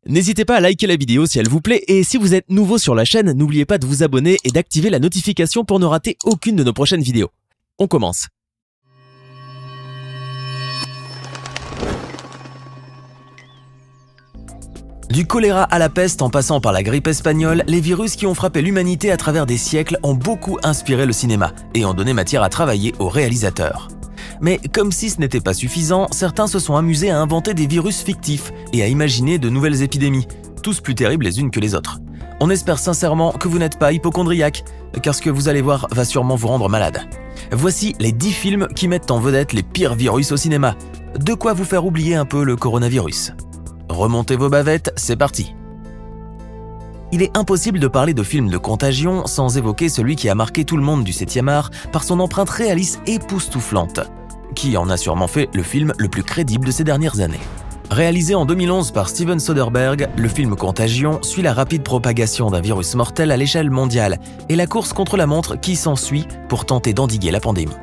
N'hésitez pas à liker la vidéo si elle vous plaît et si vous êtes nouveau sur la chaîne, n'oubliez pas de vous abonner et d'activer la notification pour ne rater aucune de nos prochaines vidéos. On commence. Du choléra à la peste en passant par la grippe espagnole, les virus qui ont frappé l'humanité à travers des siècles ont beaucoup inspiré le cinéma et ont donné matière à travailler aux réalisateurs. Mais comme si ce n'était pas suffisant, certains se sont amusés à inventer des virus fictifs et à imaginer de nouvelles épidémies, tous plus terribles les unes que les autres. On espère sincèrement que vous n'êtes pas hypocondriaque, car ce que vous allez voir va sûrement vous rendre malade. Voici les 10 films qui mettent en vedette les pires virus au cinéma. De quoi vous faire oublier un peu le coronavirus. Remontez vos bavettes, c'est parti. Il est impossible de parler de film de contagion sans évoquer celui qui a marqué tout le monde du 7e art par son empreinte réaliste époustouflante, qui en a sûrement fait le film le plus crédible de ces dernières années. Réalisé en 2011 par Steven Soderbergh, le film Contagion suit la rapide propagation d'un virus mortel à l'échelle mondiale et la course contre la montre qui s'ensuit pour tenter d'endiguer la pandémie.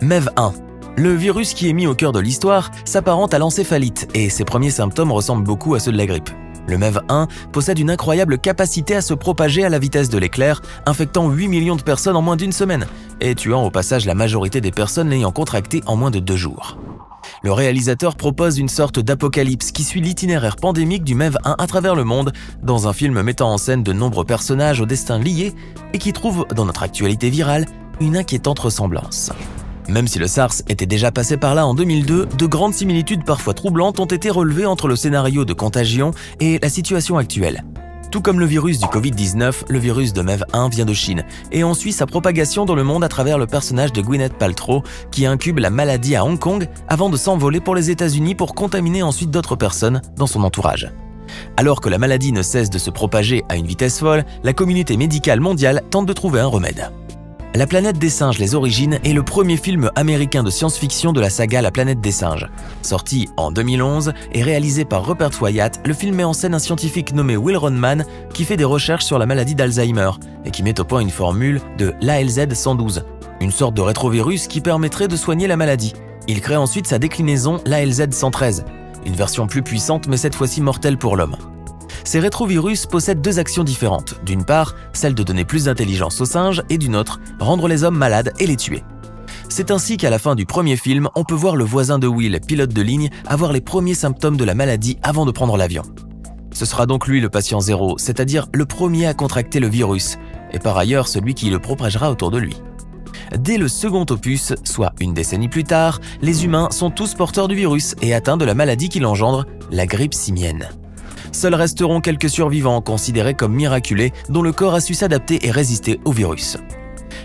MEV 1. Le virus qui est mis au cœur de l'histoire s'apparente à l'encéphalite et ses premiers symptômes ressemblent beaucoup à ceux de la grippe. Le MEV 1 possède une incroyable capacité à se propager à la vitesse de l'éclair, infectant 8 millions de personnes en moins d'une semaine et tuant au passage la majorité des personnes l'ayant contracté en moins de 2 jours. Le réalisateur propose une sorte d'apocalypse qui suit l'itinéraire pandémique du MEV 1 à travers le monde dans un film mettant en scène de nombreux personnages au destin lié et qui trouve, dans notre actualité virale, une inquiétante ressemblance. Même si le SARS était déjà passé par là en 2002, de grandes similitudes parfois troublantes ont été relevées entre le scénario de Contagion et la situation actuelle. Tout comme le virus du Covid-19, le virus de MEV 1 vient de Chine et on suit sa propagation dans le monde à travers le personnage de Gwyneth Paltrow qui incube la maladie à Hong Kong avant de s'envoler pour les États-Unis pour contaminer ensuite d'autres personnes dans son entourage. Alors que la maladie ne cesse de se propager à une vitesse folle, la communauté médicale mondiale tente de trouver un remède. La planète des singes, les origines est le premier film américain de science-fiction de la saga La planète des singes. Sorti en 2011 et réalisé par Rupert Wyatt, le film met en scène un scientifique nommé Will Rodman qui fait des recherches sur la maladie d'Alzheimer et qui met au point une formule de l'ALZ 112, une sorte de rétrovirus qui permettrait de soigner la maladie. Il crée ensuite sa déclinaison, l'ALZ 113, une version plus puissante mais cette fois-ci mortelle pour l'homme. Ces rétrovirus possèdent 2 actions différentes. D'une part, celle de donner plus d'intelligence aux singes et d'une autre, rendre les hommes malades et les tuer. C'est ainsi qu'à la fin du premier film, on peut voir le voisin de Will, pilote de ligne, avoir les premiers symptômes de la maladie avant de prendre l'avion. Ce sera donc lui le patient zéro, c'est-à-dire le premier à contracter le virus, et par ailleurs celui qui le propagera autour de lui. Dès le second opus, soit une décennie plus tard, les humains sont tous porteurs du virus et atteints de la maladie qui l'engendre, la grippe simienne. Seuls resteront quelques survivants considérés comme miraculés dont le corps a su s'adapter et résister au virus.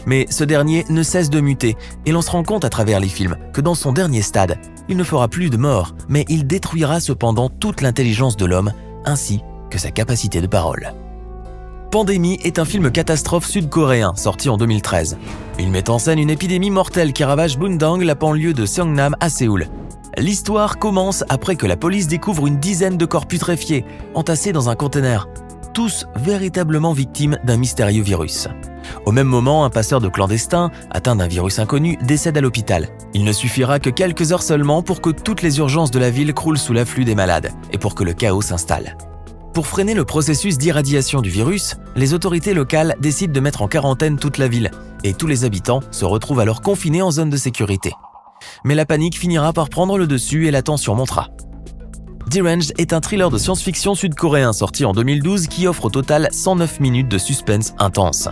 Mais ce dernier ne cesse de muter et l'on se rend compte à travers les films que dans son dernier stade, il ne fera plus de morts, mais il détruira cependant toute l'intelligence de l'homme ainsi que sa capacité de parole. Pandémie est un film catastrophe sud-coréen sorti en 2013. Il met en scène une épidémie mortelle qui ravage Bundang, la banlieue de Seongnam à Séoul. L'histoire commence après que la police découvre une dizaine de corps putréfiés, entassés dans un conteneur, tous véritablement victimes d'un mystérieux virus. Au même moment, un passeur de clandestins, atteint d'un virus inconnu, décède à l'hôpital. Il ne suffira que quelques heures seulement pour que toutes les urgences de la ville croulent sous l'afflux des malades et pour que le chaos s'installe. Pour freiner le processus d'irradiation du virus, les autorités locales décident de mettre en quarantaine toute la ville et tous les habitants se retrouvent alors confinés en zone de sécurité. Mais la panique finira par prendre le dessus et la tension montera. Deranged est un thriller de science-fiction sud-coréen sorti en 2012 qui offre au total 109 minutes de suspense intense.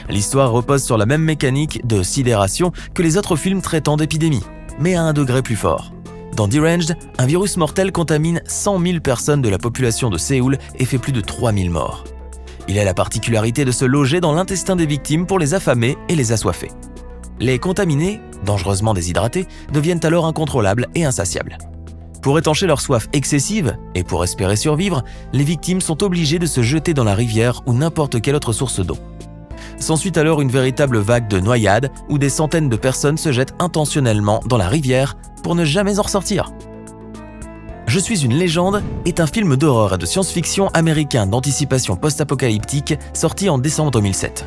L'histoire repose sur la même mécanique de sidération que les autres films traitant d'épidémie, mais à un degré plus fort. Dans Deranged, un virus mortel contamine 100 000 personnes de la population de Séoul et fait plus de 3 000 morts. Il a la particularité de se loger dans l'intestin des victimes pour les affamer et les assoiffer. Les contaminés, dangereusement déshydratés, deviennent alors incontrôlables et insatiables. Pour étancher leur soif excessive et pour espérer survivre, les victimes sont obligées de se jeter dans la rivière ou n'importe quelle autre source d'eau. S'ensuit alors une véritable vague de noyades où des centaines de personnes se jettent intentionnellement dans la rivière pour ne jamais en ressortir. Je suis une légende est un film d'horreur et de science-fiction américain d'anticipation post-apocalyptique sorti en décembre 2007.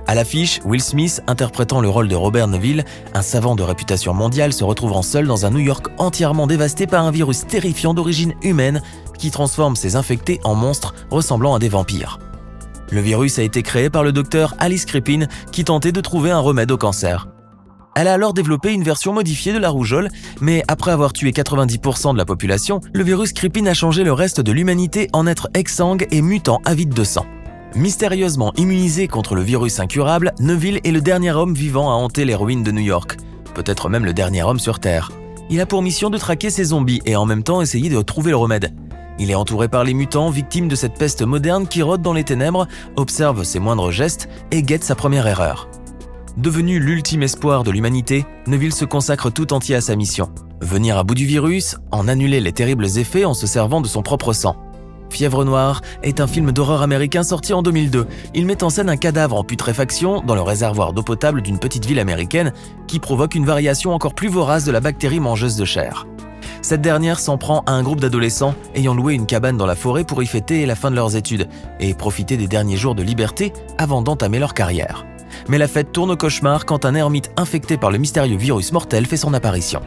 À l'affiche, Will Smith, interprétant le rôle de Robert Neville, un savant de réputation mondiale se retrouvant seul dans un New York entièrement dévasté par un virus terrifiant d'origine humaine qui transforme ses infectés en monstres ressemblant à des vampires. Le virus a été créé par le docteur Alice Crippen qui tentait de trouver un remède au cancer. Elle a alors développé une version modifiée de la rougeole, mais après avoir tué 90% de la population, le virus Crippen a changé le reste de l'humanité en êtres exsangues et mutants avides de sang. Mystérieusement immunisé contre le virus incurable, Neville est le dernier homme vivant à hanter les ruines de New York, peut-être même le dernier homme sur Terre. Il a pour mission de traquer ses zombies et en même temps essayer de trouver le remède. Il est entouré par les mutants, victimes de cette peste moderne qui rôde dans les ténèbres, observe ses moindres gestes et guette sa première erreur. Devenu l'ultime espoir de l'humanité, Neville se consacre tout entier à sa mission. Venir à bout du virus, en annuler les terribles effets en se servant de son propre sang. Fièvre noire est un film d'horreur américain sorti en 2002. Il met en scène un cadavre en putréfaction dans le réservoir d'eau potable d'une petite ville américaine qui provoque une variation encore plus vorace de la bactérie mangeuse de chair. Cette dernière s'en prend à un groupe d'adolescents ayant loué une cabane dans la forêt pour y fêter la fin de leurs études et profiter des derniers jours de liberté avant d'entamer leur carrière. Mais la fête tourne au cauchemar quand un ermite infecté par le mystérieux virus mortel fait son apparition.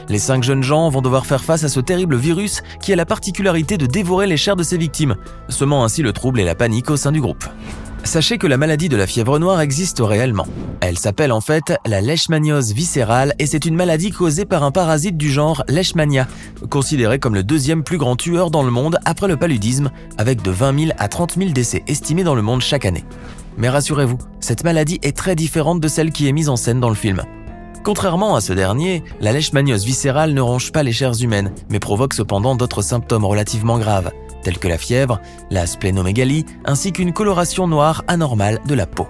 Les 5 jeunes gens vont devoir faire face à ce terrible virus qui a la particularité de dévorer les chairs de ses victimes, semant ainsi le trouble et la panique au sein du groupe. Sachez que la maladie de la fièvre noire existe réellement. Elle s'appelle en fait la leishmaniose viscérale et c'est une maladie causée par un parasite du genre Leishmania, considéré comme le 2e plus grand tueur dans le monde après le paludisme, avec de 20 000 à 30 000 décès estimés dans le monde chaque année. Mais rassurez-vous, cette maladie est très différente de celle qui est mise en scène dans le film. Contrairement à ce dernier, la leishmaniose viscérale ne ronge pas les chairs humaines, mais provoque cependant d'autres symptômes relativement graves, tels que la fièvre, la splénomégalie, ainsi qu'une coloration noire anormale de la peau.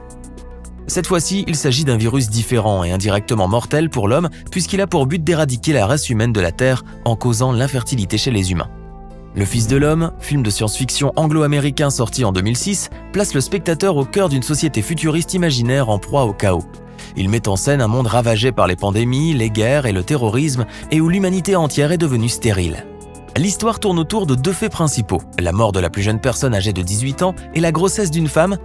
Cette fois-ci, il s'agit d'un virus différent et indirectement mortel pour l'homme, puisqu'il a pour but d'éradiquer la race humaine de la Terre en causant l'infertilité chez les humains. Le Fils de l'homme, film de science-fiction anglo-américain sorti en 2006, place le spectateur au cœur d'une société futuriste imaginaire en proie au chaos. Il met en scène un monde ravagé par les pandémies, les guerres et le terrorisme, et où l'humanité entière est devenue stérile. L'histoire tourne autour de 2 faits principaux, la mort de la plus jeune personne âgée de 18 ans et la grossesse d'une femme,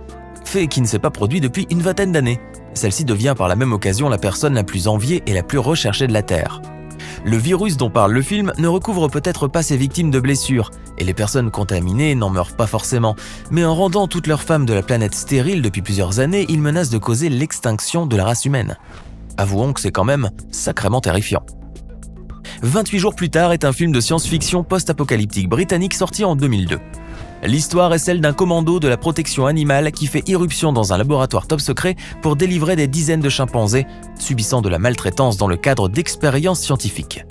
fait qui ne s'est pas produit depuis une vingtaine d'années. Celle-ci devient par la même occasion la personne la plus enviée et la plus recherchée de la Terre. Le virus dont parle le film ne recouvre peut-être pas ses victimes de blessures, et les personnes contaminées n'en meurent pas forcément, mais en rendant toutes leurs femmes de la planète stérile depuis plusieurs années, il menace de causer l'extinction de la race humaine. Avouons que c'est quand même sacrément terrifiant. 28 jours plus tard est un film de science-fiction post-apocalyptique britannique sorti en 2002. L'histoire est celle d'un commando de la protection animale qui fait irruption dans un laboratoire top secret pour délivrer des dizaines de chimpanzés subissant de la maltraitance dans le cadre d'expériences scientifiques.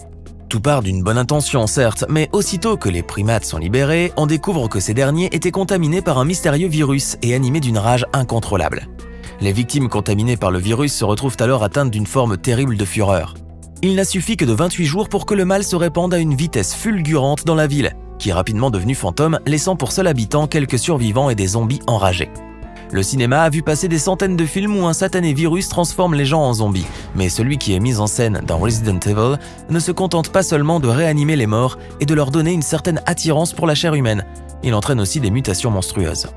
Tout part d'une bonne intention certes, mais aussitôt que les primates sont libérés, on découvre que ces derniers étaient contaminés par un mystérieux virus et animés d'une rage incontrôlable. Les victimes contaminées par le virus se retrouvent alors atteintes d'une forme terrible de fureur. Il n'a suffi que de 28 jours pour que le mal se répande à une vitesse fulgurante dans la ville, qui est rapidement devenue fantôme, laissant pour seul habitant quelques survivants et des zombies enragés. Le cinéma a vu passer des centaines de films où un satané virus transforme les gens en zombies, mais celui qui est mis en scène dans Resident Evil ne se contente pas seulement de réanimer les morts et de leur donner une certaine attirance pour la chair humaine, il entraîne aussi des mutations monstrueuses.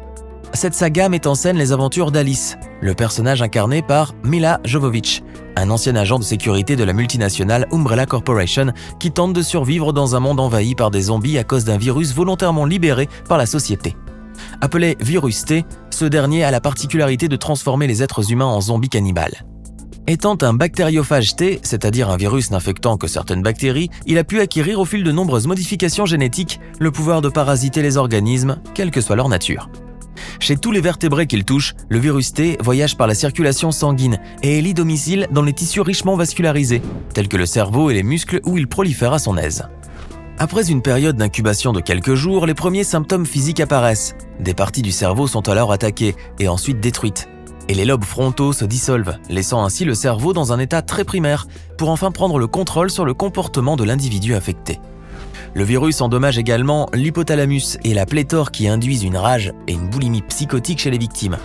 Cette saga met en scène les aventures d'Alice, le personnage incarné par Milla Jovovich, un ancien agent de sécurité de la multinationale Umbrella Corporation qui tente de survivre dans un monde envahi par des zombies à cause d'un virus volontairement libéré par la société. Appelé Virus T, ce dernier a la particularité de transformer les êtres humains en zombies cannibales. Étant un bactériophage T, c'est-à-dire un virus n'infectant que certaines bactéries, il a pu acquérir au fil de nombreuses modifications génétiques le pouvoir de parasiter les organismes, quelle que soit leur nature. Chez tous les vertébrés qu'il touche, le virus T voyage par la circulation sanguine et élit domicile dans les tissus richement vascularisés, tels que le cerveau et les muscles où il prolifère à son aise. Après une période d'incubation de quelques jours, les premiers symptômes physiques apparaissent. Des parties du cerveau sont alors attaquées et ensuite détruites. Et les lobes frontaux se dissolvent, laissant ainsi le cerveau dans un état très primaire pour enfin prendre le contrôle sur le comportement de l'individu affecté. Le virus endommage également l'hypothalamus et la pléthore qui induisent une rage et une boulimie psychotique chez les victimes.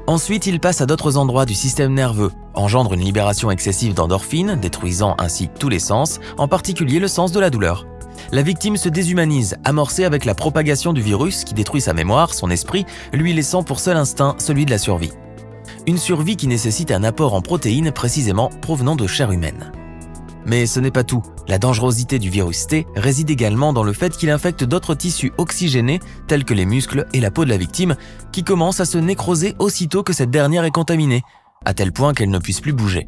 Ensuite, il passe à d'autres endroits du système nerveux, engendre une libération excessive d'endorphines, détruisant ainsi tous les sens, en particulier le sens de la douleur. La victime se déshumanise, amorcée avec la propagation du virus qui détruit sa mémoire, son esprit, lui laissant pour seul instinct celui de la survie. une survie qui nécessite un apport en protéines précisément provenant de chair humaine. Mais ce n'est pas tout. La dangerosité du virus T réside également dans le fait qu'il infecte d'autres tissus oxygénés tels que les muscles et la peau de la victime qui commencent à se nécroser aussitôt que cette dernière est contaminée, à tel point qu'elle ne puisse plus bouger.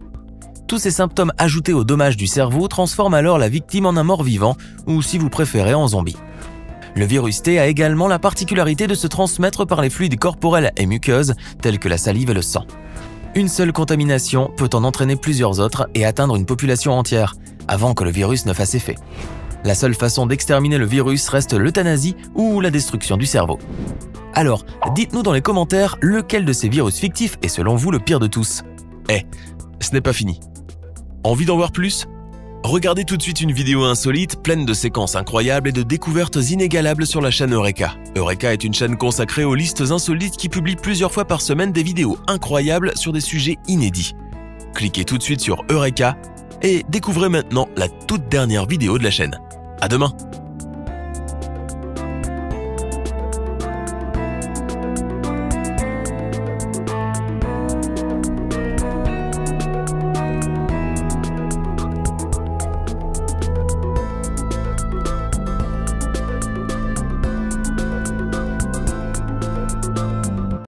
Tous ces symptômes ajoutés aux dommages du cerveau transforment alors la victime en un mort-vivant ou, si vous préférez, en zombie. Le virus T a également la particularité de se transmettre par les fluides corporels et muqueuses tels que la salive et le sang. Une seule contamination peut en entraîner plusieurs autres et atteindre une population entière, avant que le virus ne fasse effet. La seule façon d'exterminer le virus reste l'euthanasie ou la destruction du cerveau. Alors, dites-nous dans les commentaires lequel de ces virus fictifs est selon vous le pire de tous. Ce n'est pas fini. Envie d'en voir plus? Regardez tout de suite une vidéo insolite pleine de séquences incroyables et de découvertes inégalables sur la chaîne Eureka. Eureka est une chaîne consacrée aux listes insolites qui publie plusieurs fois par semaine des vidéos incroyables sur des sujets inédits. Cliquez tout de suite sur Eureka et découvrez maintenant la toute dernière vidéo de la chaîne. À demain!